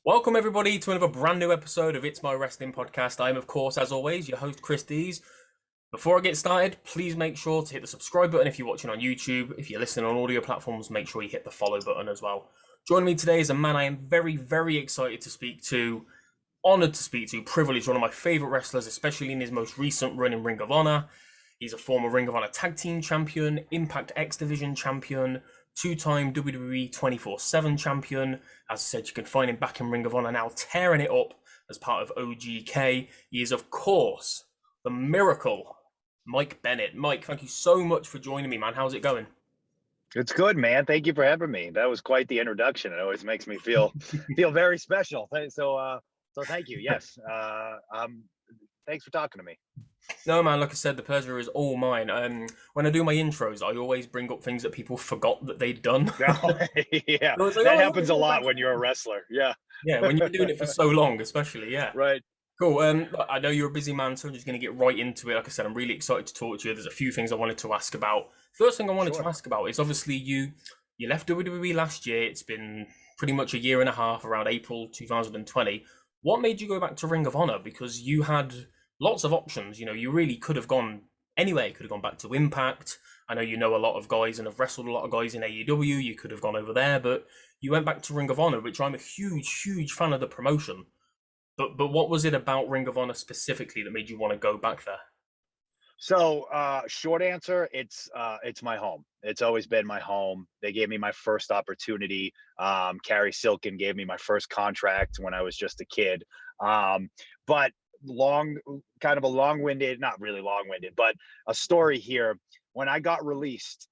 Welcome everybody to another brand new episode of It's My Wrestling Podcast. I am, of course, as always, your host Chris Dees. Before I get started, please make sure to hit the subscribe button if you're watching on YouTube. If you're listening on audio platforms, make sure you hit the follow button as well. Joining me today is a man I am very, very excited to speak to, honored to speak to, privileged, one of my favorite wrestlers, especially in his most recent run in Ring of Honor. He's a former Ring of Honor Tag Team Champion, Impact X Division Champion, two-time WWE 24/7 champion. As I said, you can find him back in Ring of Honor now, tearing it up as part of OGK. He is, of course, the Miracle, Mike Bennett. Mike, thank you so much for joining me, man. How's it going? It's good, man. Thank you for having me. That was quite the introduction. It always makes me feel very special. So thank you. Yes. Thanks for talking to me. No, man, like I said, the pleasure is all mine. When I do my intros, I always bring up things that people forgot that they'd done. Yeah, that happens a lot when you're a wrestler. Yeah. Yeah, when you're doing it for so long, especially, yeah. Right. Cool. I know you're a busy man, so I'm just going to get right into it. Like I said, I'm really excited to talk to you. There's a few things I wanted to ask about. First thing I wanted to ask about is obviously you left WWE last year. It's been pretty much a year and a half, around April 2020. What made you go back to Ring of Honor? Because you had lots of options. You know, you really could have gone anywhere. You could have gone back to Impact. I know you know a lot of guys and have wrestled a lot of guys in AEW. You could have gone over there, but you went back to Ring of Honor, which I'm a huge fan of the promotion. But what was it about Ring of Honor specifically that made you want to go back there? So short answer, it's my home. It's always been my home. They gave me my first opportunity. Carrie Silkin gave me my first contract when I was just a kid. But kind of a long-winded, not really long-winded, but a story here. When I got released,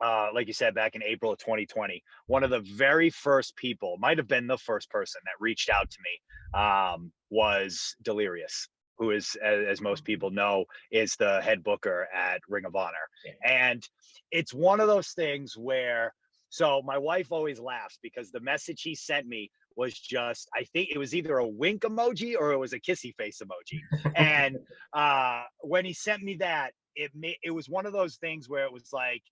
like you said, back in April of 2020, one of the very first people, might have been the first person that reached out to me, was Delirious, who is, as most people know, is the head booker at Ring of Honor. Yeah. And it's one of those things where, so my wife always laughs because the message he sent me was just, I think it was either a wink emoji or it was a kissy face emoji. And when he sent me that, it was one of those things where it was like,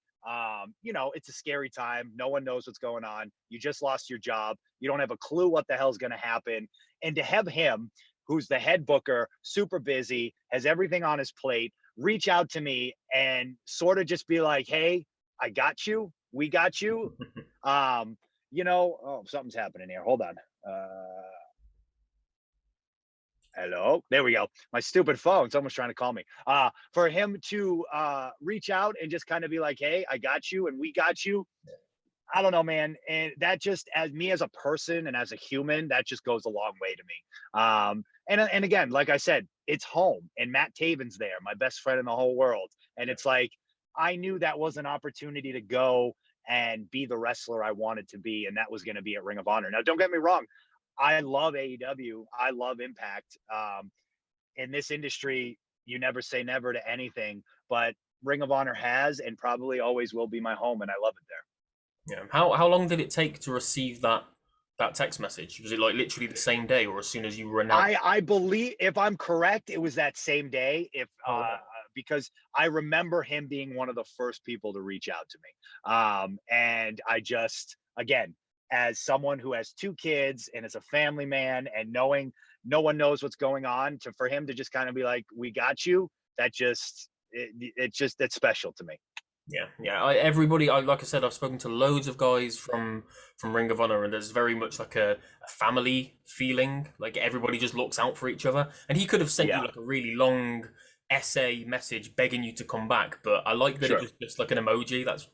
it's a scary time. No one knows what's going on. You just lost your job. You don't have a clue what the hell's going to happen. And to have him, who's the head booker, super busy, has everything on his plate, reach out to me and sort of just be like, hey, I got you. We got you. Something's happening here. Hold on. Hello. There we go. My stupid phone. Someone's trying to call me. For him to reach out and just kind of be like, hey, I got you and we got you. I don't know, man. And that just, as me as a person and as a human, that just goes a long way to me. And again, like I said, it's home and Matt Taven's there, my best friend in the whole world. And it's like, I knew that was an opportunity to go and be the wrestler I wanted to be. And that was going to be at Ring of Honor. Now, don't get me wrong. I love AEW. I love Impact. In this industry, you never say never to anything, but Ring of Honor has and probably always will be my home. And I love it there. Yeah. How long did it take to receive that text message? Was it like literally the same day or as soon as you were announced? I believe, if I'm correct, it was that same day. Because I remember him being one of the first people to reach out to me. And I just, again, as someone who has two kids and is a family man and knowing no one knows what's going on, for him to just kind of be like, we got you, it's special to me. Yeah. Like I said, I've spoken to loads of guys from Ring of Honor, and there's very much like a family feeling. Like everybody just looks out for each other. And he could have sent you like a really long essay message begging you to come back, but I like that it was just like an emoji. That's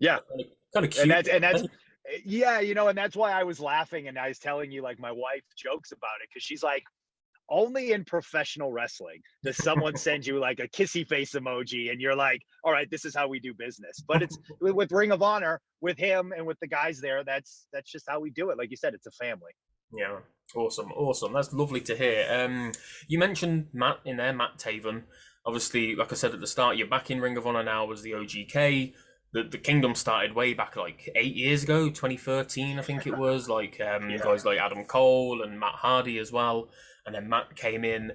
kind of cute. And that's and that's why I was laughing and I was telling you, like, my wife jokes about it because she's like, only in professional wrestling does someone send you like a kissy face emoji and you're like, all right, this is how we do business. But it's with Ring of Honor, with him and with the guys there, that's just how we do it. Like you said, it's a family. Yeah, awesome. That's lovely to hear. You mentioned Matt in there, Matt Taven. Obviously, like I said at the start, you're back in Ring of Honor now as the OGK. The Kingdom started way back like 8 years ago, 2013, I think it was. Like guys like Adam Cole and Matt Hardy as well. And then Matt came in.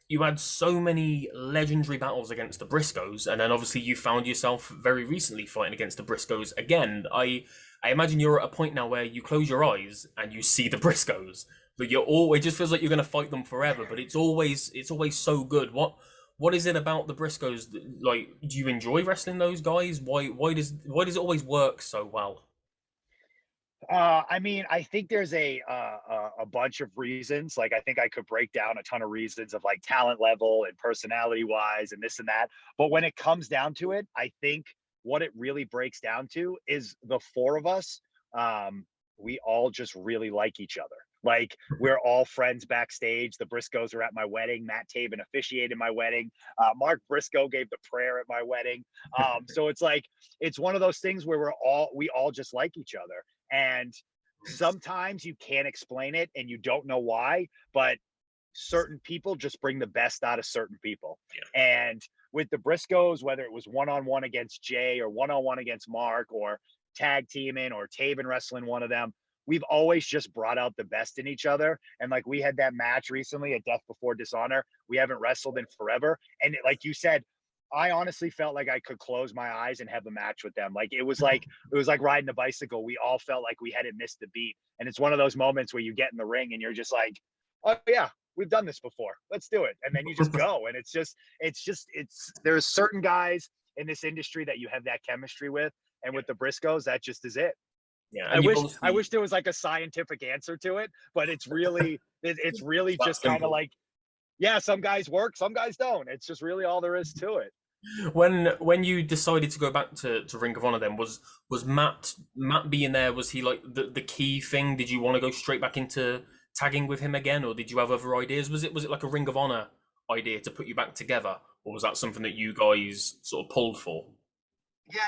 You had so many legendary battles against the Briscoes, and then obviously you found yourself very recently fighting against the Briscoes again. I I imagine you're at a point now where you close your eyes and you see the Briscoes. But you're all it just feels like you're gonna fight them forever, but it's always so good. What is it about the Briscoes like do you enjoy wrestling those guys? Why does it always work so well? I mean, I think there's a bunch of reasons. Like, I think I could break down a ton of reasons of like talent level and personality wise and this and that. But when it comes down to it, I think what it really breaks down to is the four of us. Um, we all just really like each other. Like, we're all friends backstage. The Briscoes are at my wedding. Matt Taven officiated my wedding. Mark Briscoe gave the prayer at my wedding. So it's like it's one of those things where we all just like each other, and sometimes you can't explain it and you don't know why, but certain people just bring the best out of certain people. Yeah. And with the Briscoes, whether it was one-on-one against Jay or one-on-one against Mark or tag teaming or Taven wrestling one of them, we've always just brought out the best in each other. And like, we had that match recently at Death Before Dishonor. We haven't wrestled in forever. And like you said, I honestly felt like I could close my eyes and have a match with them. Like, it was like riding a bicycle. We all felt like we hadn't missed a beat. And it's one of those moments where you get in the ring and you're just like, oh yeah, we've done this before. Let's do it. And then you just go. And it's there's certain guys in this industry that you have that chemistry with. And with the Briscoes, that just is it. Yeah, I and you've wish I obviously wish there was like a scientific answer to it, but it's really it's that just kind of simple. like, yeah, some guys work, some guys don't. It's just really all there is to it. When you decided to go back to Ring of Honor, then was Matt being there? Was he like the key thing? Did you want to go straight back into tagging with him again, or did you have other ideas? Was it like a Ring of Honor idea to put you back together, or was that something that you guys sort of pulled for?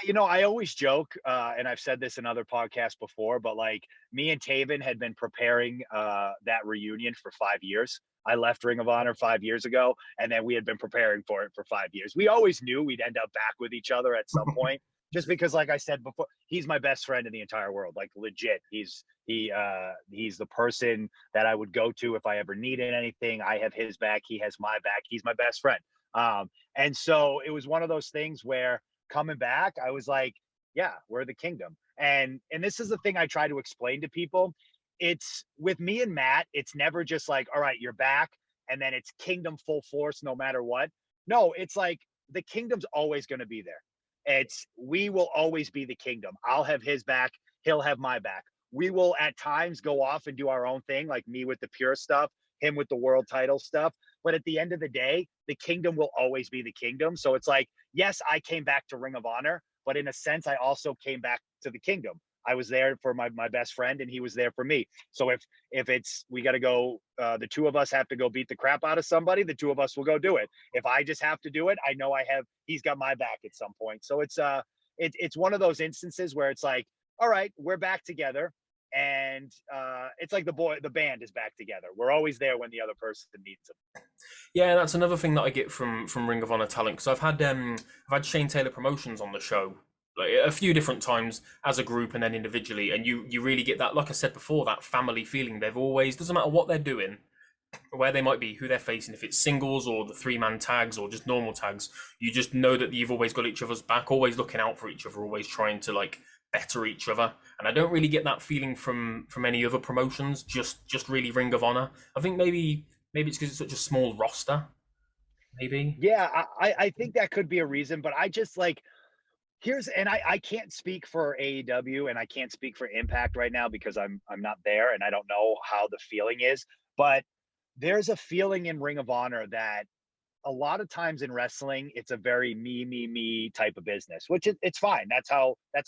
Yeah, I always joke, and I've said this in other podcasts before, but like, me and Taven had been preparing that reunion for 5 years. I left Ring of Honor 5 years ago, and then we had been preparing for it for 5 years. We always knew we'd end up back with each other at some point, just because, like I said before, he's my best friend in the entire world. Like, legit, he's the person that I would go to if I ever needed anything. I have his back, he has my back. He's my best friend. And so it was one of those things where, coming back, I was like, yeah, we're the kingdom. And this is the thing I try to explain to people. It's with me and Matt, it's never just like, all right, you're back, and then it's kingdom full force no matter what. No, it's like the kingdom's always going to be there. It's we will always be the kingdom. I'll have his back, he'll have my back. We will at times go off and do our own thing, like me with the pure stuff, him with the world title stuff. But at the end of the day, the kingdom will always be the kingdom. So it's like, yes, I came back to Ring of Honor, but in a sense, I also came back to the kingdom. I was there for my best friend, and he was there for me. So if it's we got to go, the two of us have to go beat the crap out of somebody. The two of us will go do it. If I just have to do it, I know he's got my back at some point. So it's one of those instances where it's like, all right, we're back together, and it's like the band is back together. We're always there when the other person needs them. Yeah, that's another thing that I get from Ring of Honor talent because I've had Shane Taylor Promotions on the show like a few different times as a group and then individually, and you really get that, like I said before, that family feeling. They've always doesn't matter what they're doing, where they might be, who they're facing, if it's singles or the 3-man tags or just normal tags, you just know that you've always got each other's back, always looking out for each other, always trying to like better each other. And I don't really get that feeling from any other promotions. Just really Ring of Honor. I think maybe it's because it's such a small roster. Maybe. Yeah, I think that could be a reason, but I just like I can't speak for AEW and I can't speak for Impact right now because I'm not there and I don't know how the feeling is, but there's a feeling in Ring of Honor that a lot of times in wrestling, it's a very me type of business, which it's fine. That's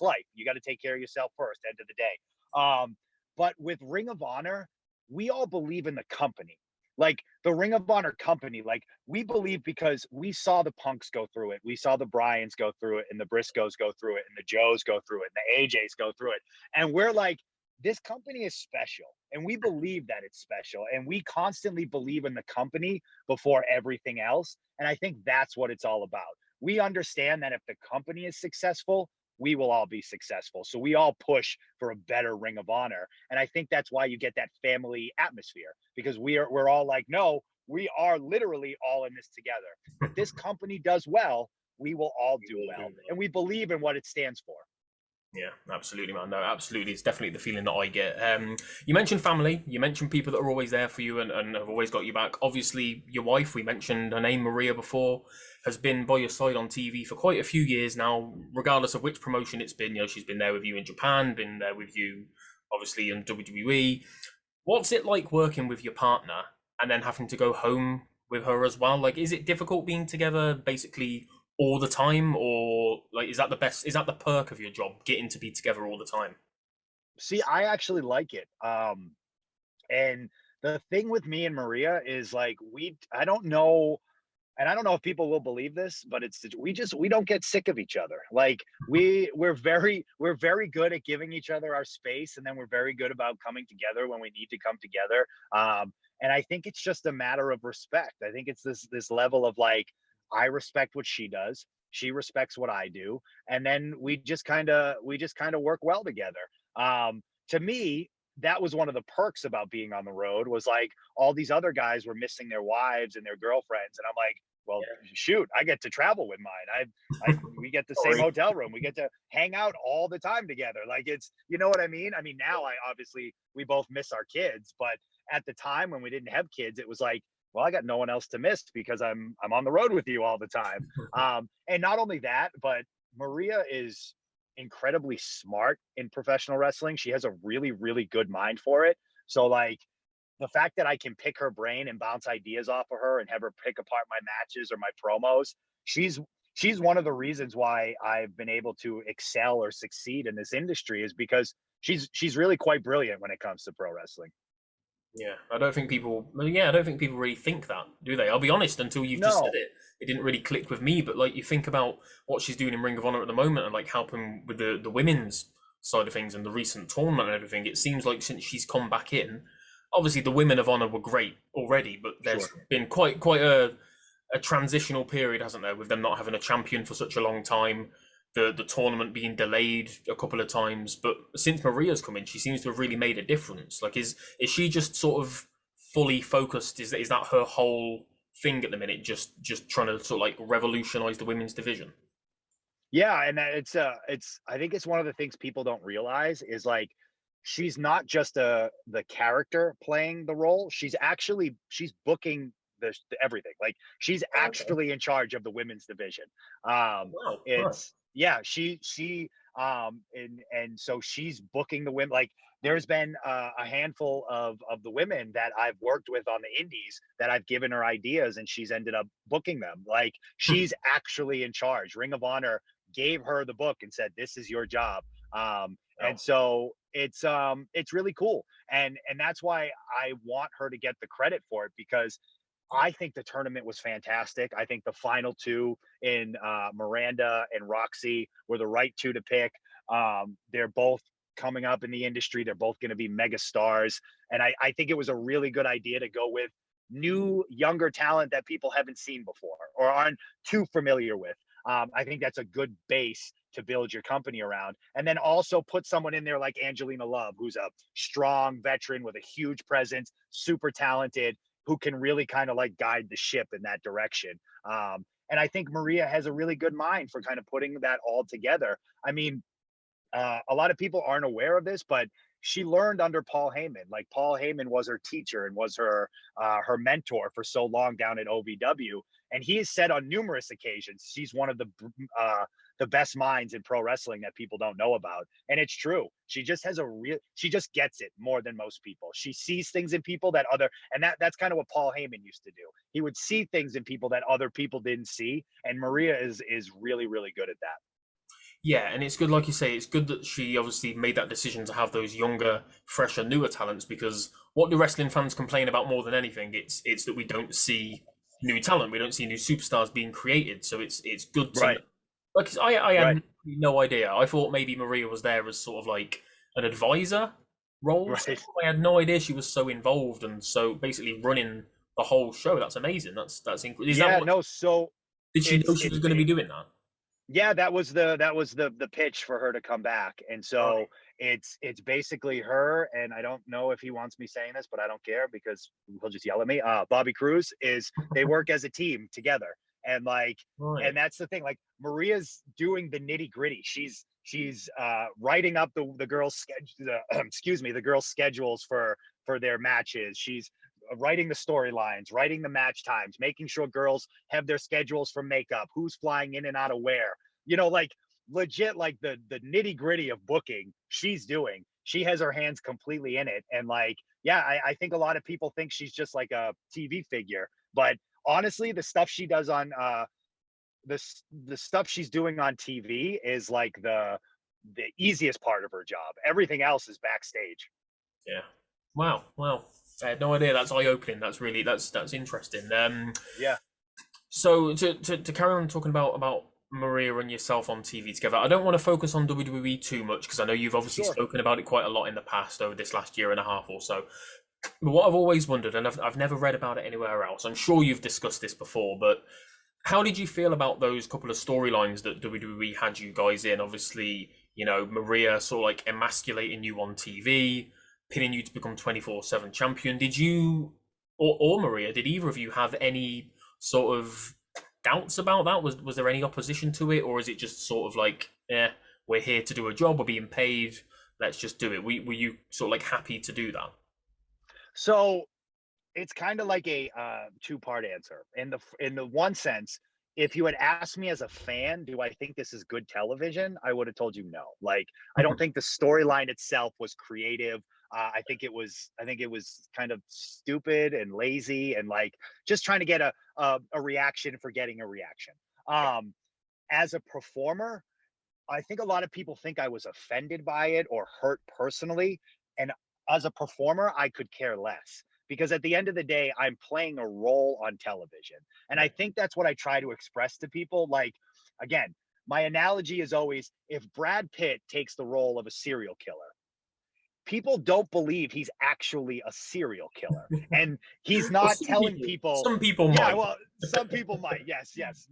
life. You got to take care of yourself first, end of the day. But with Ring of Honor, we all believe in the company. Like the Ring of Honor company, like we believe because we saw the Punks go through it. We saw the Bryans go through it and the Briscoes go through it and the Joes go through it and the AJs go through it. And we're like, this company is special. And we believe that it's special. And we constantly believe in the company before everything else. And I think that's what it's all about. We understand that if the company is successful, we will all be successful. So we all push for a better Ring of Honor. And I think that's why you get that family atmosphere because we're all like, no, we are literally all in this together. If this company does well, we will all do well. And we believe in what it stands for. Yeah, absolutely, man. No, absolutely. It's definitely the feeling that I get. You mentioned family. You mentioned people that are always there for you and have always got you back. Obviously, your wife, we mentioned her name, Maria, before, has been by your side on TV for quite a few years now, regardless of which promotion it's been. You know, she's been there with you in Japan, been there with you, obviously, in WWE. What's it like working with your partner and then having to go home with her as well? Like, is it difficult being together basically all the time, or like is that the best? Is that the perk of your job, getting to be together all the time? See, I actually like it. And the thing with me and Maria is like I don't know, and I don't know if people will believe this, but we don't get sick of each other. Like we're very good at giving each other our space, and then we're very good about coming together when we need to come together. And I think it's just a matter of respect. I think it's this level of like, I respect what she does, she respects what I do, and then we just kind of work well together. To me, that was one of the perks about being on the road, was like all these other guys were missing their wives and their girlfriends, and I'm like, well, shoot, I get to travel with mine. We get the same Sorry. hotel room. We get to hang out all the time together. Like, it's, you know what I mean? I mean, now I obviously, we both miss our kids, but at the time when we didn't have kids, it was like, well, I got no one else to miss because I'm on the road with you all the time. And not only that, but Maria is incredibly smart in professional wrestling. She has a really, really good mind for it. So like, the fact that I can pick her brain and bounce ideas off of her and have her pick apart my matches or my promos, she's she's one of the reasons why I've been able to excel or succeed in this industry, is because she's really quite brilliant when it comes to pro wrestling. Yeah, I don't think people. Well, yeah, I don't think people really think that, do they? I'll be honest. Until you've just said No, it, it didn't really click with me. But like, you think about what she's doing in Ring of Honor at the moment, and like helping with the women's side of things and the recent tournament and everything. It seems like since she's come back in, obviously the women of Honor were great already, but there's sure. been quite a transitional period, hasn't there, with them not having a champion for such a long time, the tournament being delayed a couple of times. But since Maria's come in, she seems to have really made a difference. Like, is she just sort of fully focused? Is that her whole thing at the minute? Just trying to sort of like revolutionize the women's division. Yeah, and it's I think it's one of the things people don't realize is like, she's not just the character playing the role. She's booking everything. Like, she's Okay. actually in charge of the women's division. Um, Wow. Nice. it's yeah, she and so she's booking the women. Like, there's been a handful of the women that I've worked with on the indies that I've given her ideas, and she's ended up booking them. Like, she's actually in charge. Ring of Honor gave her the book and said, "This is your job." And Wow. so it's really cool, and that's why I want her to get the credit for it, because I think the tournament was fantastic. I think the final two in Miranda and Roxy were the right two to pick. They're both coming up in the industry. They're both going to be mega stars. And I think it was a really good idea to go with new, younger talent that people haven't seen before or aren't too familiar with. I think that's a good base to build your company around. And then also put someone in there like Angelina Love, who's a strong veteran with a huge presence, super talented, who can really kind of like guide the ship in that direction. And I think Maria has a really good mind for kind of putting that all together. I mean, a lot of people aren't aware of this, but she learned under Paul Heyman. Like, Paul Heyman was her teacher and was her mentor for so long down at OVW. And he has said on numerous occasions she's one of the best minds in pro wrestling that people don't know about. And it's true. She just gets it more than most people. She sees things in people that other, and that's kind of what Paul Heyman used to do. He would see things in people that other people didn't see, and Maria is really, really good at that. Yeah, and it's good, like you say, it's good that she obviously made that decision to have those younger, fresher, newer talents. Because what do wrestling fans complain about more than anything? It's that we don't see new talent, we don't see new superstars being created. So it's good to know. Right. Like, I Right. had no idea. I thought maybe Maria was there as sort of like an advisor role. So Right. I had no idea she was so involved and so basically running the whole show. That's amazing. Is that Yeah, what no, so did she know it's she it's was going to be doing that? yeah, that was the pitch for her to come back. And so Right. it's basically her, and I don't know if he wants me saying this, but I don't care because he'll just yell at me. Bobby Cruz, is they work as a team together. And like, Right. and that's the thing. Like Maria's doing the nitty gritty. She's writing up the girls' schedule. Excuse me, the girls' schedules for their matches. She's writing the storylines, writing the match times, making sure girls have their schedules for makeup, who's flying in and out of where. You know, like legit, like the nitty gritty of booking. She's doing. She has her hands completely in it, and like, yeah, I think a lot of people think she's just like a TV figure, but honestly, the stuff she does on the stuff she's doing on TV is like the easiest part of her job. Everything else is backstage. Yeah. Wow. Wow. I had no idea. That's eye opening. That's interesting. Yeah, So to carry on talking about Maria and yourself on TV together, I don't want to focus on WWE too much because I know you've obviously sure. spoken about it quite a lot in the past over this last year and a half or so. But what I've always wondered, and I've never read about it anywhere else, I'm sure you've discussed this before, but how did you feel about those couple of storylines that WWE had you guys in? Obviously, Maria sort of like emasculating you on TV, pinning you to become 24/7 champion. Did you, or Maria, did either of you have any sort of doubts about that? Was there any opposition to it, or is it just sort of like, we're here to do a job, we're being paid, let's just do it? Were you sort of like happy to do that? So it's kind of like a two-part answer. In the one sense, if you had asked me as a fan, do I think this is good television? I would have told you no. Like, I don't think the storyline itself was creative. I think it was kind of stupid and lazy and like just trying to get a reaction for getting a reaction. Um, as a performer, I think a lot of people think I was offended by it or hurt personally. And as a performer, I could care less because at the end of the day, I'm playing a role on television. And I Right. think that's what I try to express to people. Like, again, my analogy is always if Brad Pitt takes the role of a serial killer, people don't believe he's actually a serial killer. And he's Well, not telling people, some people yeah, might. well, some people might, yes, yes.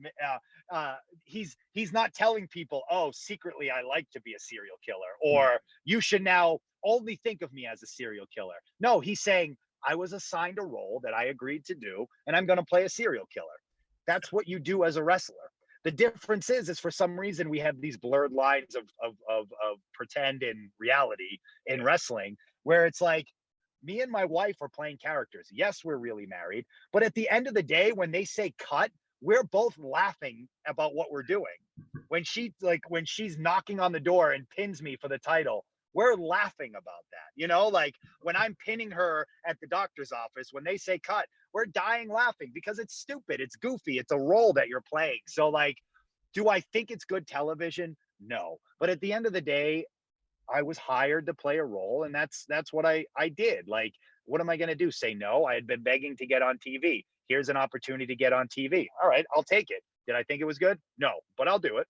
He's not telling people, oh, secretly I like to be a serial killer, Yeah. or you should now only think of me as a serial killer. No, he's saying I was assigned a role that I agreed to do, and I'm going to play a serial killer. That's what you do as a wrestler. The difference is for some reason we have these blurred lines of pretend and reality in Yeah. wrestling, where it's like me and my wife are playing characters. Yes, we're really married, but at the end of the day, when they say cut, we're both laughing about what we're doing. When she's knocking on the door and pins me for the title, we're laughing about that. Like when I'm pinning her at the doctor's office, when they say cut, we're dying laughing because it's stupid, it's goofy, it's a role that you're playing. So like, do I think it's good television? No. But at the end of the day, I was hired to play a role, and that's what I did. Like, what am I going to do? Say no? I had been begging to get on TV. Here's an opportunity to get on TV. All right, I'll take it. Did I think it was good? No, but I'll do it.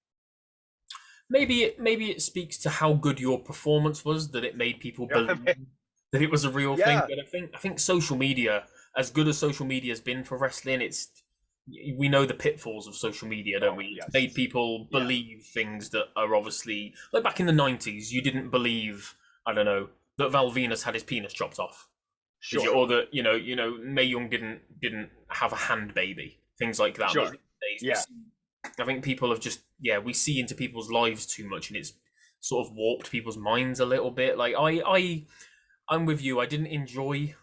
Maybe it speaks to how good your performance was that it made people believe that it was a real thing. Yeah, But I think social media, as good as social media has been for wrestling, we know the pitfalls of social media, don't oh we? It's made yes, people yeah, believe things that are obviously like back in the '90s. You didn't believe, I don't know, that Val Venus had his penis chopped off, did you? sure, Or that Mae Young didn't have a hand baby, things like that. But sure, these days yeah. I think people have just, we see into people's lives too much, and it's sort of warped people's minds a little bit. Like I'm with you. I didn't enjoy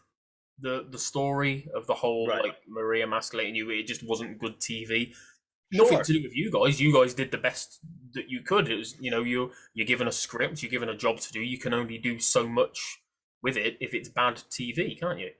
the story of the whole Right, like Maria emasculating you. It just wasn't good TV. Nothing sure. to do with you guys. You guys did the best that you could. It was, you're given a script, you're given a job to do. You can only do so much with it if it's bad TV, can't you?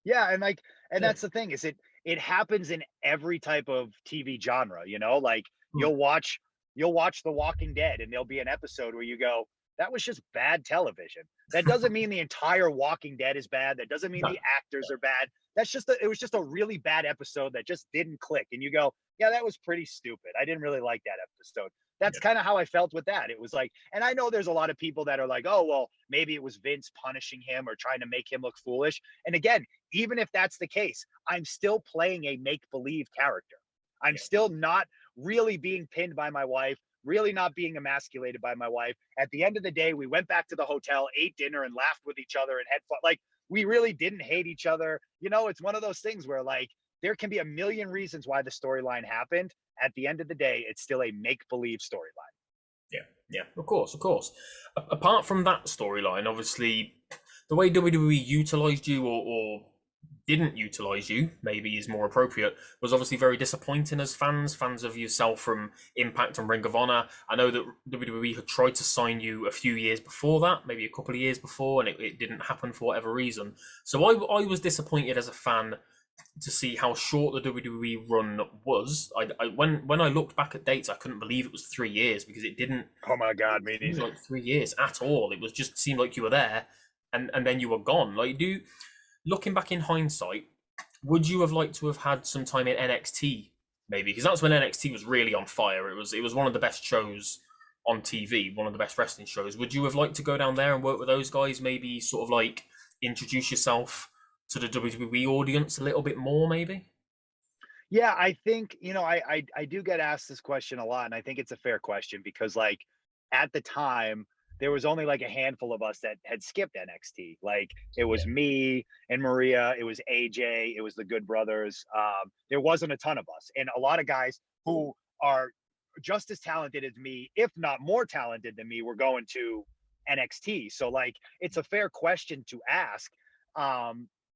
Yeah, and like, and Yeah. that's the thing is it happens in every type of TV genre, like Hmm. you'll watch The Walking Dead and there'll be an episode where you go, that was just bad television. That doesn't mean the entire Walking Dead is bad. That doesn't mean No. the actors are bad. It was just a really bad episode that just didn't click. And you go, yeah, that was pretty stupid. I didn't really like that episode. That's Yeah. kind of how I felt with that. It was like, and I know there's a lot of people that are like, oh, well, maybe it was Vince punishing him or trying to make him look foolish. And again, even if that's the case, I'm still playing a make believe character. I'm Yeah. still not really being pinned by my wife, really not being emasculated by my wife. At the end of the day, we went back to the hotel, ate dinner, and laughed with each other and had fun. Like, we really didn't hate each other. It's one of those things where, like, there can be a million reasons why the storyline happened. At the end of the day, it's still a make-believe storyline. Yeah, of course, of course. Apart from that storyline, obviously, the way WWE utilized you or didn't utilize you, maybe is more appropriate, was obviously very disappointing as fans of yourself from Impact and Ring of Honor. I know that WWE had tried to sign you a few years before that, maybe a couple of years before, and it didn't happen for whatever reason. So I was disappointed as a fan to see how short the WWE run was. When I looked back at dates, I couldn't believe it was 3 years because it didn't Oh my God, me seem neither. like 3 years at all. It was just seemed like you were there and then you were gone. Like, looking back in hindsight, would you have liked to have had some time in NXT maybe? Because that's when NXT was really on fire. It was one of the best shows on TV, one of the best wrestling shows. Would you have liked to go down there and work with those guys? Maybe sort of like introduce yourself to the WWE audience a little bit more, maybe? Yeah, I think, I do get asked this question a lot, and I think it's a fair question because, like, at the time, there was only like a handful of us that had skipped NXT. Like, it Yeah. was me and Maria, it was AJ, it was the Good Brothers. There wasn't a ton of us, and a lot of guys who are just as talented as me, if not more talented than me, were going to NXT. So, like, it's a fair question to ask.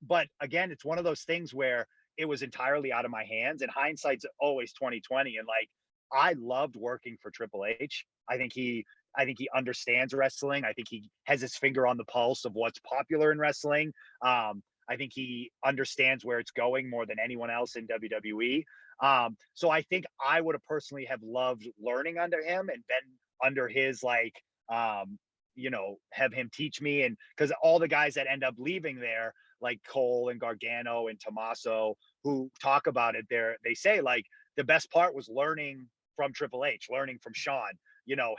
But again, it's one of those things where it was entirely out of my hands, and hindsight's always 2020. And, like, I loved working for Triple H. I think he understands wrestling. I think he has his finger on the pulse of what's popular in wrestling. I think he understands where it's going more than anyone else in WWE. So I think I would have personally have loved learning under him and been under his, like, have him teach me. And because all the guys that end up leaving there, like Cole and Gargano and Tommaso, who talk about it, they say, like, the best part was learning from Triple H, learning from Sean,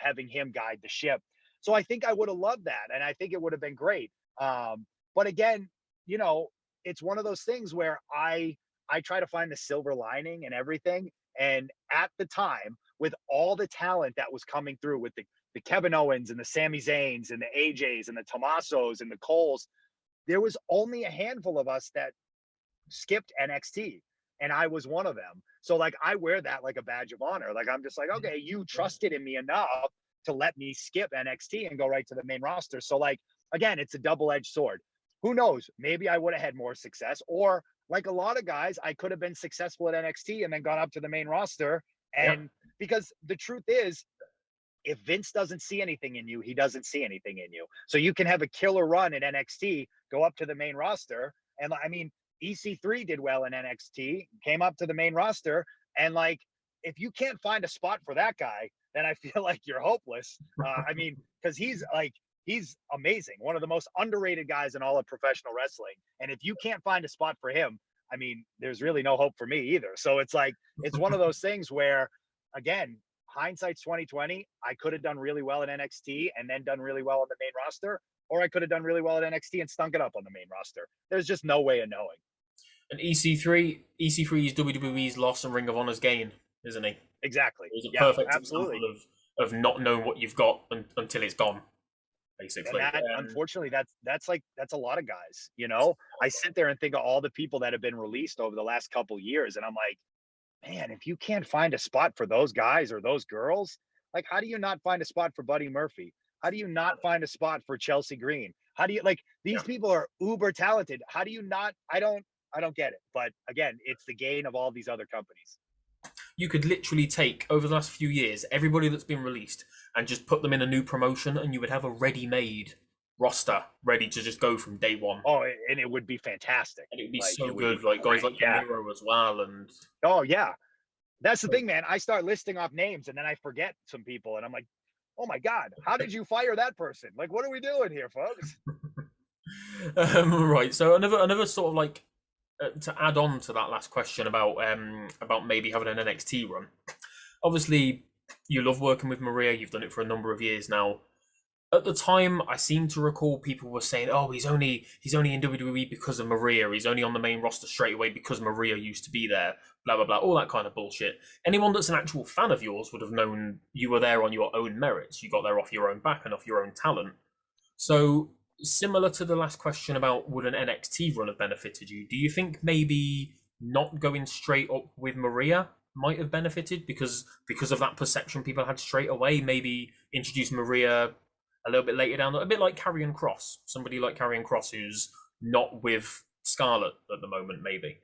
having him guide the ship. So I think I would have loved that, and I think it would have been great. But again, you know, it's one of those things where I try to find the silver lining and everything. And at the time, with all the talent that was coming through, with the Kevin Owens and the Sami Zayns and the AJs and the Tommasos and the Coles, there was only a handful of us that skipped NXT, and I was one of them. So, like, I wear that like a badge of honor. Like, I'm just like, okay, you trusted in me enough to let me skip NXT and go right to the main roster. So, like, again, it's a double-edged sword. Who knows? Maybe I would have had more success, or like a lot of guys, I could have been successful at NXT and then gone up to the main roster. Yeah. And because the truth is, if Vince doesn't see anything in you, he doesn't see anything in you. So you can have a killer run in NXT, go up to the main roster. And I mean, EC3 did well in NXT, came up to the main roster. And, like, if you can't find a spot for that guy, then I feel like you're hopeless. I mean, because he's amazing. One of the most underrated guys in all of professional wrestling. And if you can't find a spot for him, I mean, there's really no hope for me either. So it's like, it's one of those things where, again, hindsight's 2020. I could have done really well in NXT and then done really well on the main roster, or I could have done really well at NXT and stunk it up on the main roster. There's just no way of knowing. And EC3 is WWE's loss and Ring of Honor's gain, isn't he? Exactly. It was a Yeah, perfect absolutely. example of not knowing what you've got until it's gone, basically. And that, unfortunately, that's a lot of guys. I sit there and think of all the people that have been released over the last couple years, and I'm like, man, if you can't find a spot for those guys or those girls, like, how do you not find a spot for Buddy Murphy? How do you not find a spot for Chelsea Green? How do you, like, these Yeah. people are uber talented? How do you not? I don't get it. But again, it's the gain of all these other companies. You could literally take, over the last few years, everybody that's been released and just put them in a new promotion, and you would have a ready-made roster ready to just go from day one. Oh, and it would be fantastic. And it would be Like, so it would good. be Like guys great. like Yeah. Miro as well. And Oh, yeah. That's the thing, man. I start listing off names and then I forget some people, and I'm like, oh my God, how did you fire that person? Like, what are we doing here, folks? right. So another sort of like to add on to that last question about maybe having an NXT run. Obviously, you love working with Maria. You've done it for a number of years now. At the time, I seem to recall people were saying, "Oh, he's only in WWE because of Maria. He's only on the main roster straight away because Maria used to be there." Blah blah blah, all that kind of bullshit. Anyone that's an actual fan of yours would have known you were there on your own merits. You got there off your own back and off your own talent. So, similar to the last question about would an NXT run have benefited you, do you think maybe not going straight up with Maria might have benefited because of that perception people had straight away. Maybe introduce Maria a little bit later down, a bit like Karrion Kross, somebody like Karrion Kross who's not with Scarlett at the moment, maybe.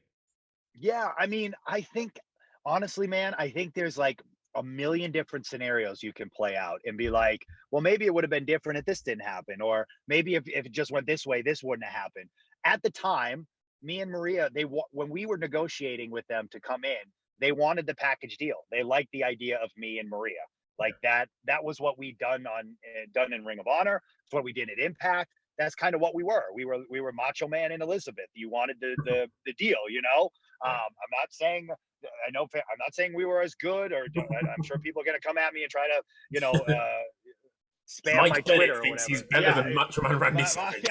Yeah, I mean, I think honestly, man, I think there's like a million different scenarios you can play out and be like, well, maybe it would have been different if this didn't happen, or maybe if it just went this way, this wouldn't have happened. At the time, me and Maria, when we were negotiating with them to come in, they wanted the package deal. They liked the idea of me and Maria. Like that was what we done in Ring of Honor. It's what we did at Impact. That's kind of what we were. We were Macho Man and Elizabeth. You wanted the deal, you know. I'm not saying I'm not saying we were as good, or I'm sure people are going to come at me and try to, you know, spam my Mike Bennett Twitter or thinks he's whatever. better Yeah, than Macho Man Randy Savage.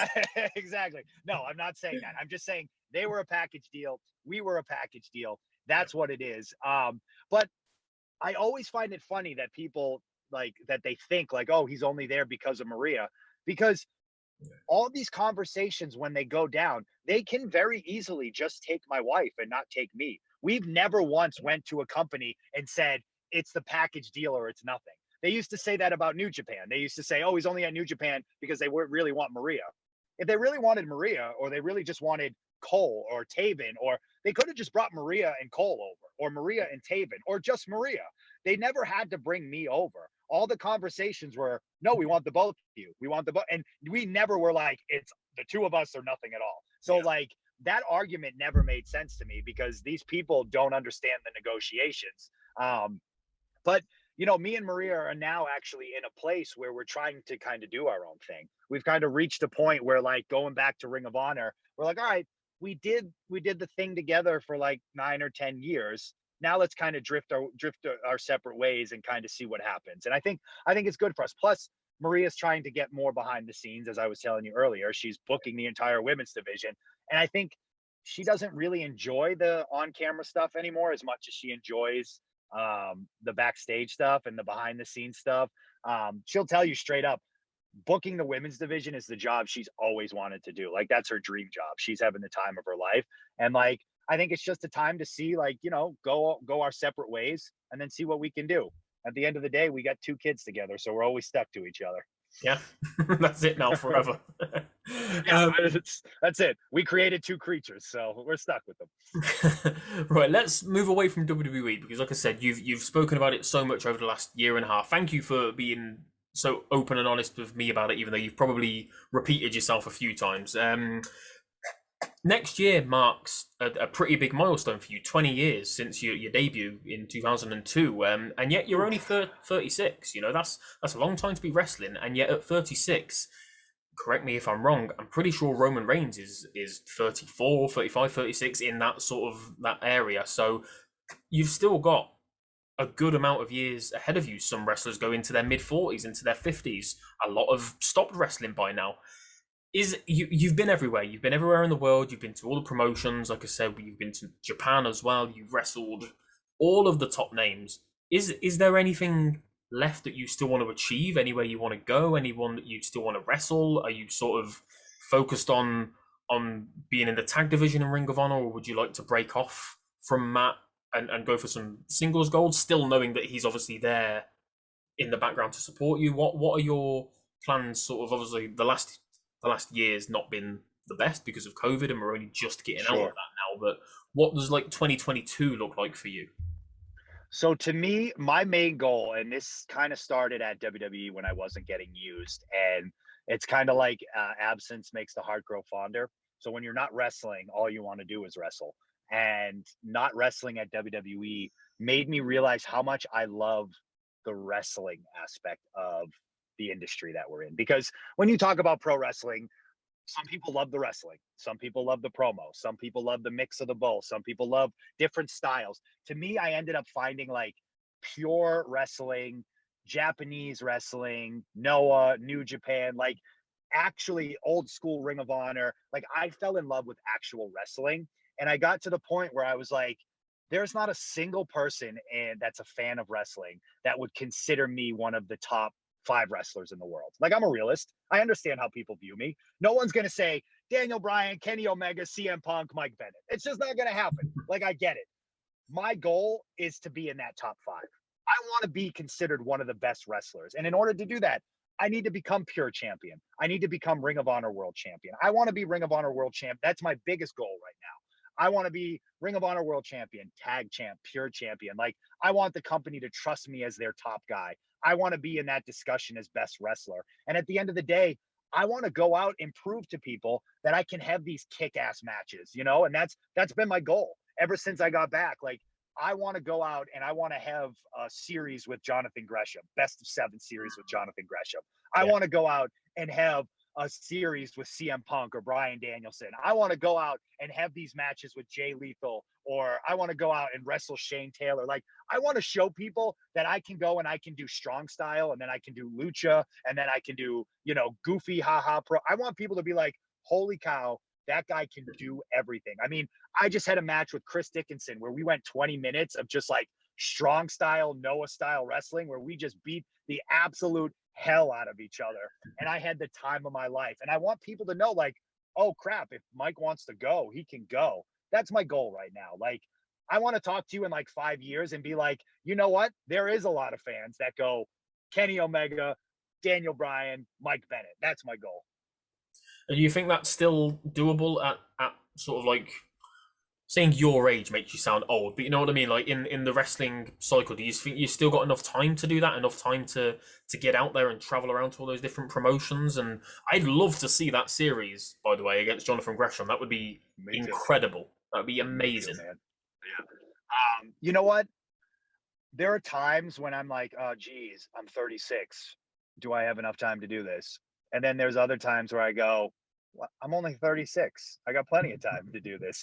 exactly. No, I'm not saying that. I'm just saying they were a package deal. We were a package deal. That's what it is. But I always find it funny that people like that they think like, oh, he's only there because of Maria, because all these conversations when they go down, they can very easily just take my wife and not take me. We've never once went to a company and said it's the package deal or it's nothing. They used to say that about New Japan. They used to say, oh, he's only at New Japan because they really want Maria. If they really wanted Maria, or they really just wanted Cole or Taven, or they could have just brought Maria and Cole over, or Maria and Taven, or just Maria. They never had to bring me over. All the conversations were, no, we want the both of you. We want the both. And we never were like, it's the two of us or nothing at all. So like that argument never made sense to me because these people don't understand the negotiations. But you know, me and Maria are now actually in a place where we're trying to kind of do our own thing. We've kind of reached a point where, like, going back to Ring of Honor, we're like, all right, we did the thing together for like 9 or 10 years. Now let's kind of drift our separate ways and kind of see what happens. And I think it's good for us. Plus, Maria's trying to get more behind the scenes, as I was telling you earlier. She's booking the entire women's division, and I think she doesn't really enjoy the on-camera stuff anymore as much as she enjoys the backstage stuff and the behind the scenes stuff. She'll tell you straight up, booking the women's division is the job she's always wanted to do. Like that's her dream job. She's having the time of her life. And like I think it's just a time to see, like, you know, go our separate ways and then see what we can do. At the end of the day, we got 2 kids together, so we're always stuck to each other. Yeah, that's it now forever. Yeah, that's it. We created 2 creatures, so we're stuck with them. Right, let's move away from WWE because, like I said, you've spoken about it so much over the last year and a half. Thank you for being so open and honest with me about it, even though you've probably repeated yourself a few times. Next year marks a pretty big milestone for you, 20 years since your debut in 2002, and yet you're only 36. You know, that's a long time to be wrestling, and yet at 36, correct me if I'm wrong, I'm pretty sure Roman Reigns is 34, 35, 36 in that sort of that area. So you've still got a good amount of years ahead of you. Some wrestlers go into their mid 40s, into their 50s. A lot have stopped wrestling by now. You've been everywhere. You've been everywhere in the world. You've been to all the promotions. Like I said, you've been to Japan as well. You've wrestled all of the top names. Is there anything left that you still want to achieve? Anywhere you want to go? Anyone that you still want to wrestle? Are you sort of focused on being in the tag division in Ring of Honor, or would you like to break off from Matt and go for some singles gold, still knowing that he's obviously there in the background to support you? What are your plans? Sort of, obviously the last year's not been the best because of COVID, and we're only just getting out of that now. But what does like 2022 look like for you? So to me, my main goal, and this kind of started at WWE when I wasn't getting used, and it's kind of like absence makes the heart grow fonder. So when you're not wrestling, all you want to do is wrestle. And not wrestling at WWE made me realize how much I love the wrestling aspect of the industry that we're in. Because when you talk about pro wrestling, some people love the wrestling, some people love the promo, some people love the mix of the both, some people love different styles. To me, I ended up finding like pure wrestling, Japanese wrestling, Noah, New Japan, like actually old school Ring of Honor. Like I fell in love with actual wrestling, and I got to the point where I was like, there's not a single person and that's a fan of wrestling that would consider me one of the top 5 wrestlers in the world. Like I'm a realist. I understand how people view me. No one's going to say, Daniel Bryan, Kenny Omega, CM Punk, Mike Bennett. It's just not going to happen. Like, I get it. My goal is to be in that top 5. I want to be considered one of the best wrestlers. And in order to do that, I need to become pure champion. I need to become Ring of Honor world champion. I want to be Ring of Honor world champ. That's my biggest goal right now. I want to be Ring of Honor world champion, tag champ, pure champion. Like, I want the company to trust me as their top guy. I want to be in that discussion as best wrestler. And at the end of the day, I want to go out and prove to people that I can have these kick-ass matches, you know? And that's been my goal ever since I got back. Like, I want to go out and I want to have a series with Jonathan Gresham, best of 7 series with Jonathan Gresham. I want to go out and have a series with CM Punk or Bryan Danielson. I want to go out and have these matches with Jay Lethal, or I want to go out and wrestle Shane Taylor. Like, I want to show people that I can go and I can do strong style, and then I can do lucha, and then I can do, you know, goofy haha pro. I want people to be like, holy cow, that guy can do everything. I mean, I just had a match with Chris Dickinson where we went 20 minutes of just like strong style, Noah style wrestling, where we just beat the absolute hell out of each other. And I had the time of my life. And I want people to know, like, oh crap, if Mike wants to go, he can go. That's my goal right now. Like, I want to talk to you in like 5 years and be like, you know what? There is a lot of fans that go Kenny Omega, Daniel Bryan, Mike Bennett. That's my goal. And do you think that's still doable at sort of like, saying your age makes you sound old, but you know what I mean? Like in the wrestling cycle, do you think you still got enough time to do that? Enough time to get out there and travel around to all those different promotions? And I'd love to see that series, by the way, against Jonathan Gresham. That would be incredible. That'd be amazing. Me too, man. Yeah. You know what? There are times when I'm like, oh, geez, I'm 36. Do I have enough time to do this? And then there's other times where I go, well, I'm only 36. I got plenty of time to do this.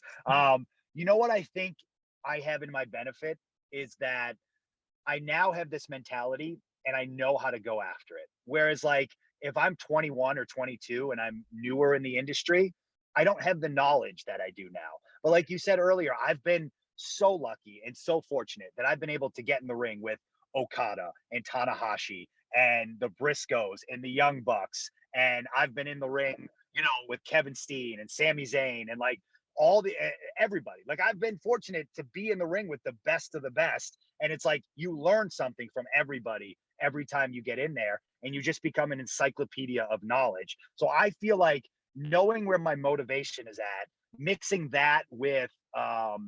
You know what I think I have in my benefit is that I now have this mentality and I know how to go after it. Whereas, like, if I'm 21 or 22 and I'm newer in the industry, I don't have the knowledge that I do now. But like you said earlier, I've been so lucky and so fortunate that I've been able to get in the ring with Okada and Tanahashi and the Briscoes and the Young Bucks. And I've been in the ring, you know, with Kevin Steen and Sami Zayn and like all the everybody. Like, I've been fortunate to be in the ring with the best of the best. And it's like you learn something from everybody every time you get in there, and you just become an encyclopedia of knowledge. So I feel like knowing where my motivation is at, mixing that with all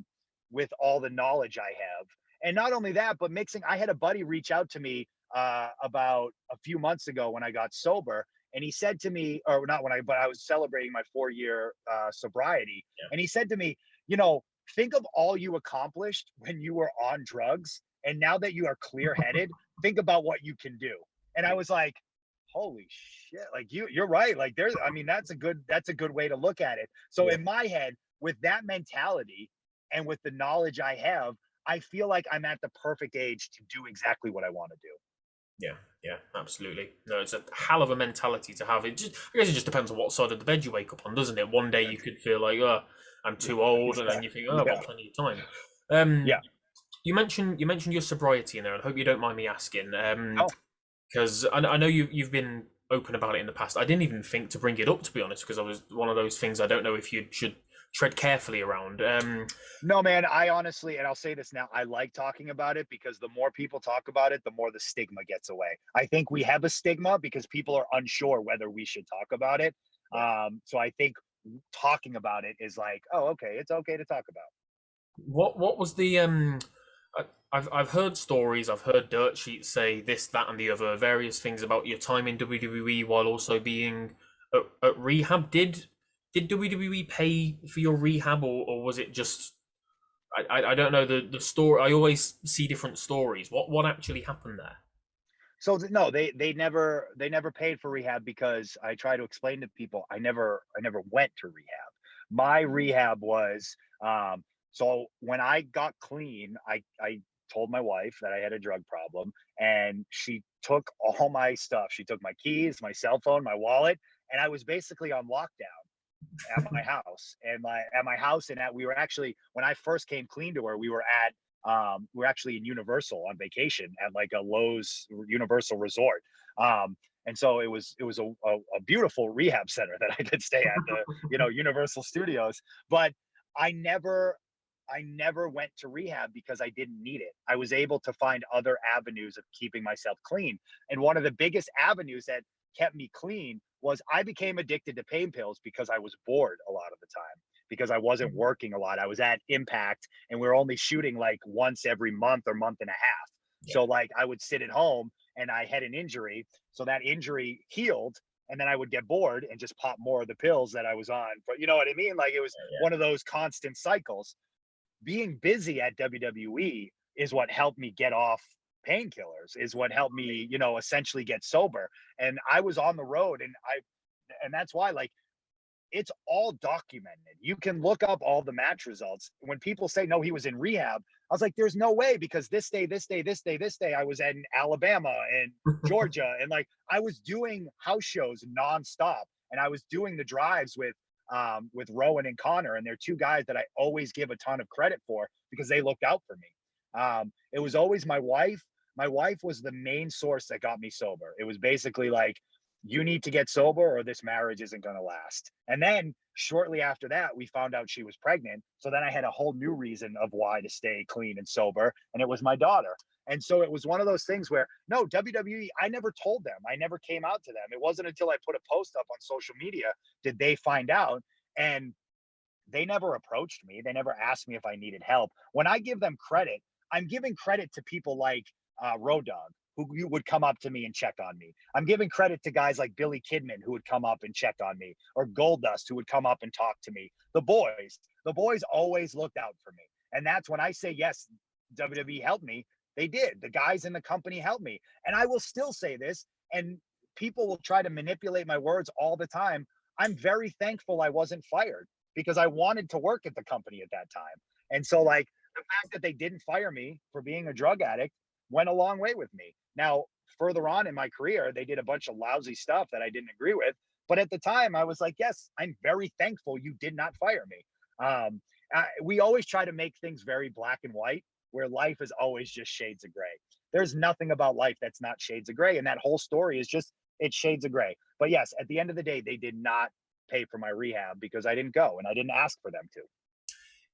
the knowledge I have. And not only that, but mixing, I had a buddy reach out to me about a few months ago when I got sober. And he said to me, or not when but I was celebrating my 4-year sobriety. Yeah. And he said to me, you know, think of all you accomplished when you were on drugs. And now that you are clear-headed, think about what you can do. And I was like, holy shit, like you're right. Like that's a good way to look at it. So in my head, with that mentality and with the knowledge I have, I feel like I'm at the perfect age to do exactly what I want to do. Yeah, absolutely. No, it's a hell of a mentality to have. I guess it just depends on what side of the bed you wake up on, doesn't it? One day you could feel like, oh, I'm too old, and then you think, oh, I've got plenty of time. You mentioned your sobriety in there, and I hope you don't mind me asking. Because I know you've been open about it in the past. I didn't even think to bring it up, to be honest, because I was one of those things I don't know if you should tread carefully around. No, man, I honestly, and I'll say this now, I like talking about it because the more people talk about it, the more the stigma gets away. I think we have a stigma because people are unsure whether we should talk about it. So I think talking about it is like, oh, okay, it's okay to talk about. What was the I've heard stories, I've heard dirt sheets say this, that, and the other, various things about your time in WWE while also being at rehab. Did WWE pay for your rehab, or was it just I don't know the story. I always see different stories. What actually happened there? So no, they never paid for rehab because I try to explain to people I never went to rehab. My rehab was so when I got clean, I told my wife that I had a drug problem, and she took all my stuff. She took my keys, my cell phone, my wallet, and I was basically on lockdown at my house. And we were actually, when I first came clean to her, we were actually in Universal on vacation at like a Lowe's Universal Resort. And so it was a beautiful rehab center that I could stay at, the Universal Studios. But I never I never went to rehab because I didn't need it. I was able to find other avenues of keeping myself clean. And one of the biggest avenues that kept me clean was I became addicted to pain pills because I was bored a lot of the time, because I wasn't working a lot. I was at Impact and we were only shooting like once every month or month and a half. Yeah. So like I would sit at home and I had an injury. So that injury healed, and then I would get bored and just pop more of the pills that I was on. But you know what I mean? Like it was one of those constant cycles. Being busy at WWE is what helped me get off painkillers, is what helped me, essentially get sober. And I was on the road, and that's why, like, it's all documented. You can look up all the match results. When people say, no, he was in rehab, I was like, there's no way, because this day, I was in Alabama and Georgia. And like, I was doing house shows nonstop, and I was doing the drives with Rowan and Connor. And they're two guys that I always give a ton of credit for because they looked out for me. It was always my wife. My wife was the main source that got me sober. It was basically like, you need to get sober or this marriage isn't going to last. And then shortly after that, we found out she was pregnant. So then I had a whole new reason of why to stay clean and sober. And it was my daughter. And so it was one of those things where, no, WWE, I never told them. I never came out to them. It wasn't until I put a post up on social media did they find out. And they never approached me. They never asked me if I needed help. When I give them credit, I'm giving credit to people like Road Dogg, who would come up to me and check on me. I'm giving credit to guys like Billy Kidman, who would come up and check on me, or Goldust, who would come up and talk to me. The boys always looked out for me. And that's when I say, yes, WWE helped me. They did. The guys in the company helped me. And I will still say this, and people will try to manipulate my words all the time. I'm very thankful I wasn't fired, because I wanted to work at the company at that time. And so, like, the fact that they didn't fire me for being a drug addict went a long way with me. Now, further on in my career, they did a bunch of lousy stuff that I didn't agree with. But at the time, I was like, yes, I'm very thankful you did not fire me. We always try to make things very black and white, where life is always just shades of gray. There's nothing about life that's not shades of gray. And that whole story is just, it's shades of gray. But yes, at the end of the day, they did not pay for my rehab because I didn't go and I didn't ask for them to.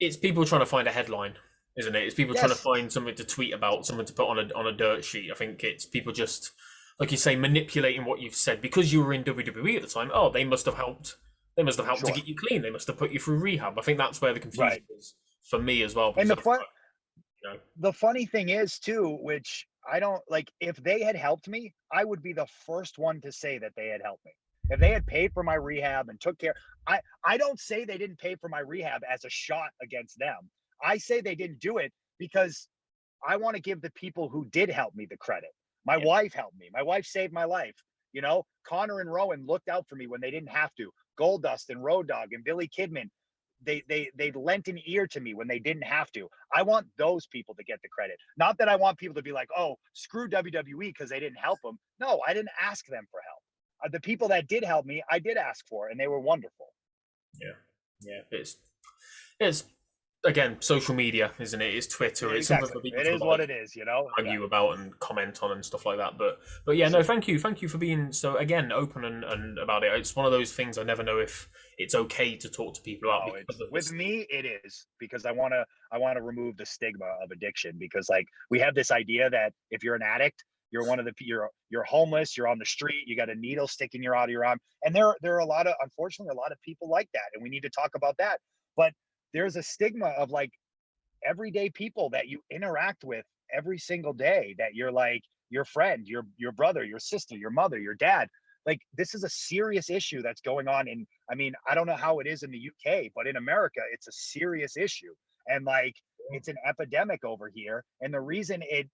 It's people trying to find a headline, isn't it? It's people trying to find something to tweet about, something to put on a dirt sheet. I think it's people just, like you say, manipulating what you've said because you were in WWE at the time. Oh, they must have helped. They must have helped to get you clean. They must have put you through rehab. I think that's where the confusion is for me as well. And the funny thing is too, which I don't like, if they had helped me, I would be the first one to say that they had helped me. If they had paid for my rehab and took care, I don't say they didn't pay for my rehab as a shot against them. I say they didn't do it because I want to give the people who did help me the credit. My wife helped me. My wife saved my life. Connor and Rowan looked out for me when they didn't have to. Goldust and Road Dogg and Billy Kidman, they lent an ear to me when they didn't have to. I want those people to get the credit. Not that I want people to be like, oh, screw WWE because they didn't help them. No, I didn't ask them for help. The people that did help me, I did ask for, and they were wonderful. Yeah. It's again, social media, isn't it? It's Twitter. It's exactly. It is what it is, argue about and comment on and stuff like that. But yeah, no, thank you for being so, again, open and about it. It's one of those things I never know if it's okay to talk to people about. With me, it is, because I want to remove the stigma of addiction, because like we have this idea that if you're an addict, you're homeless, you're on the street, you got a needle sticking out of your arm. And there are unfortunately a lot of people like that. And we need to talk about that. But there's a stigma of like everyday people that you interact with every single day, that you're like your friend, your brother, your sister, your mother, your dad. Like, this is a serious issue that's going on. And I mean, I don't know how it is in the UK, but in America, it's a serious issue. And like, it's an epidemic over here. And the reason it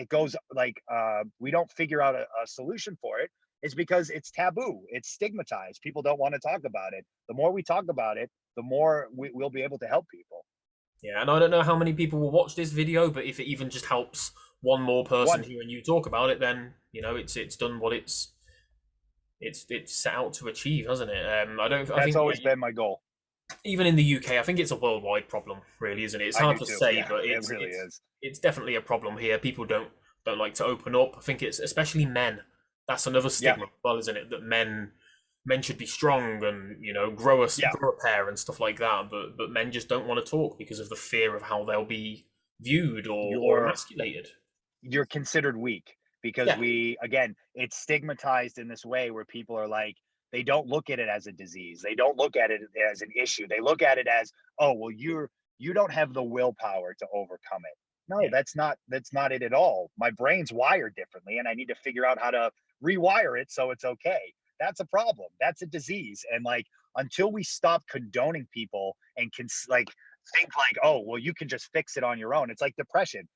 goes like, we don't figure out a solution for it is because it's taboo. It's stigmatized. People don't want to talk about it. The more we talk about it, the more we'll be able to help people. Yeah, and I don't know how many people will watch this video, but if it even just helps one more person hearing you talk about it, then it's done what it's set out to achieve, hasn't it? That's always been my goal. Even in the UK, I think it's a worldwide problem, really, isn't it? It's hard to say, but it really is. It's definitely a problem here. People don't like to open up. I think it's especially men. That's another Yeah, stigma as well, isn't it? That men should be strong and, you know, grow yeah. a pair and stuff like that, but men just don't want to talk because of the fear of how they'll be viewed or You're emasculated. you're considered weak because Yeah, we again it's stigmatized in this way where people are like they don't look at it as a disease, they don't look at it as an issue, they look at it as, oh well, you don't have the willpower to overcome it. No, yeah, that's not it at all. My brain's wired differently and I need to figure out how to rewire it so it's okay. That's a problem, that's a disease. And like until we stop condoning people and can like think like, oh well, you can just fix it on your own, it's like depression.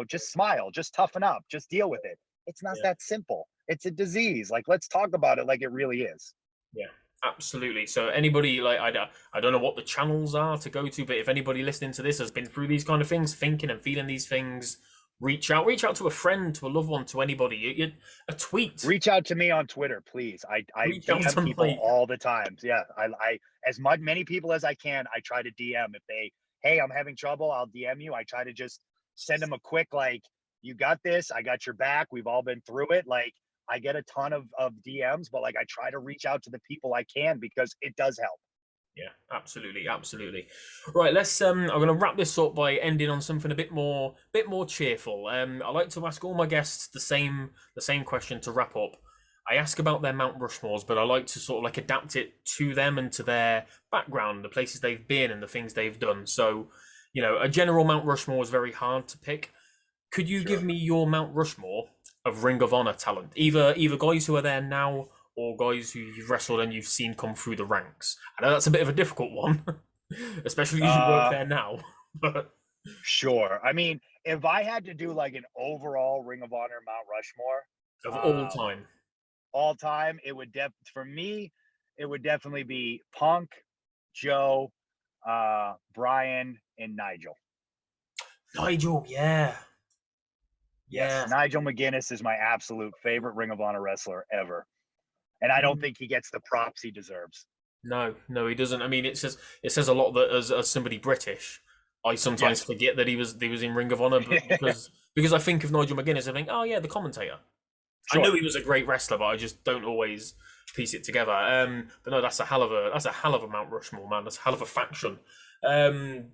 Just smile, just toughen up, just deal with it. It's not yeah. that simple. It's a disease. Like, let's talk about it like it really is. Yeah, absolutely. So anybody like I don't know what the channels are to go to, but if anybody listening to this has been through these kind of things, thinking and feeling these things, reach out to a friend, to a loved one, to anybody. A tweet, Reach out to me on Twitter, please. I reach out DM to people Mike. all the time. Yeah, I as much many people as I can. I try to DM if they, hey, I'm having trouble. I'll DM you. I try to just send them a quick like, you got this. I got your back. We've all been through it. Like I get a ton of DMs, but like I try to reach out to the people I can because it does help. Yeah, absolutely, absolutely. Right, let's I'm gonna wrap this up by ending on something a bit more cheerful. I like to ask all my guests the same question to wrap up. I ask about their Mount Rushmores, but I like to sort of like adapt it to them and to their background, the places they've been and the things they've done. So, you know, a general Mount Rushmore is very hard to pick. Could you give Sure. me your Mount Rushmore of Ring of Honor talent? Either guys who are there now or guys who you've wrestled and you've seen come through the ranks. I know that's a bit of a difficult one, especially as you work Uh, there now. But sure. I mean, if I had to do like an overall Ring of Honor Mount Rushmore, of all um, time, all time, it would for me, it would definitely be Punk, Joe, Brian, and Nigel. Nigel, yeah, Yes, yeah. Nigel McGuinness is my absolute favorite Ring of Honor wrestler ever, and I don't Mm. think he gets the props he deserves. No, no, he doesn't. I mean, it says a lot that as somebody British, I sometimes Yes, forget that he was in Ring of Honor, but because I think of Nigel McGuinness, I think, oh yeah, the commentator. I know sure. he was a great wrestler, but I just don't always piece it together. But no, that's a hell of a Mount Rushmore, man. That's a hell of a faction. Um,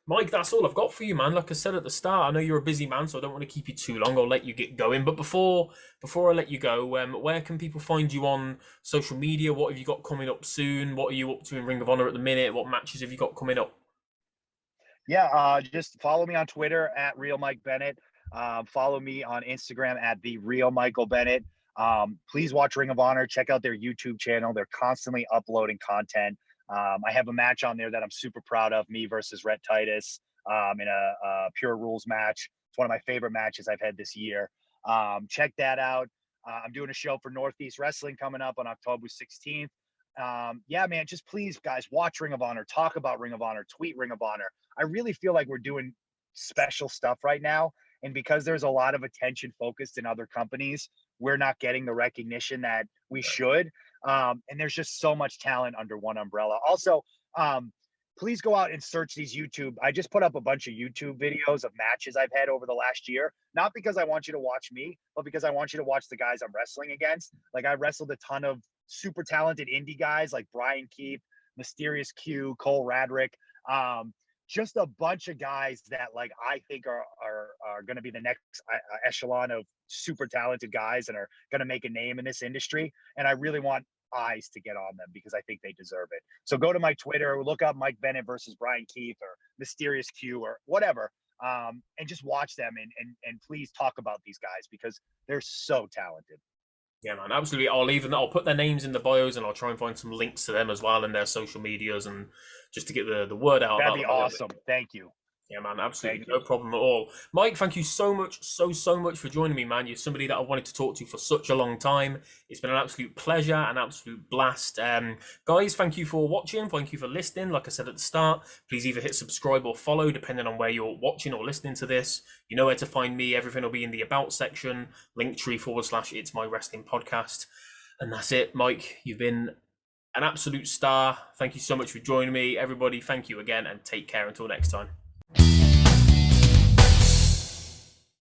Mike, that's all I've got for you, man. Like I said at the start, I know you're a busy man, so I don't want to keep you too long. I'll let you get going. But before I let you go, where can people find you on social media? What have you got coming up soon? What are you up to in Ring of Honor at the minute? What matches have you got coming up? Yeah, just follow me on Twitter at Real Mike Bennett. Follow me on Instagram at the Real Michael Bennett. Please watch Ring of Honor. Check out their YouTube channel. They're constantly uploading content. I have a match on there that I'm super proud of. Me versus Rhett Titus in a Pure Rules match. It's one of my favorite matches I've had this year. Check that out. I'm doing a show for Northeast Wrestling coming up on October 16th. Yeah, man, just please, guys, watch Ring of Honor, talk about Ring of Honor, tweet Ring of Honor. I really feel like we're doing special stuff right now. And because there's a lot of attention focused in other companies, we're not getting the recognition that we should. And there's just so much talent under one umbrella. Also, please go out and search these YouTube. I just put up a bunch of YouTube videos of matches I've had over the last year, not because I want you to watch me, but because I want you to watch the guys I'm wrestling against. Like I wrestled a ton of super talented indie guys like Brian Keith, Mysterious Q, Cole Radrick. Just a bunch of guys that like I think are going to be the next echelon of super talented guys and are going to make a name in this industry. And I really want eyes to get on them because I think they deserve it. So go to my Twitter, look up Mike Bennett versus Brian Keith or Mysterious Q or whatever, and just watch them and please talk about these guys because they're so talented. Yeah, man, absolutely. I'll put their names in the bios and I'll try and find some links to them as well in their social medias and just to get the word out That'd about be them a little bit. awesome. Thank you. Yeah, man, absolutely Thank no you. problem at all. Mike, thank you so much, so much for joining me, man. You're somebody that I wanted to talk to for such a long time. It's been an absolute pleasure, an absolute blast. Guys, thank you for watching. Thank you for listening. Like I said at the start, please either hit subscribe or follow, depending on where you're watching or listening to this. You know where to find me. Everything will be in the about section, linktree / It's My Wrestling Podcast. And that's it, Mike. You've been an absolute star. Thank you so much for joining me. Everybody, thank you again and take care until next time.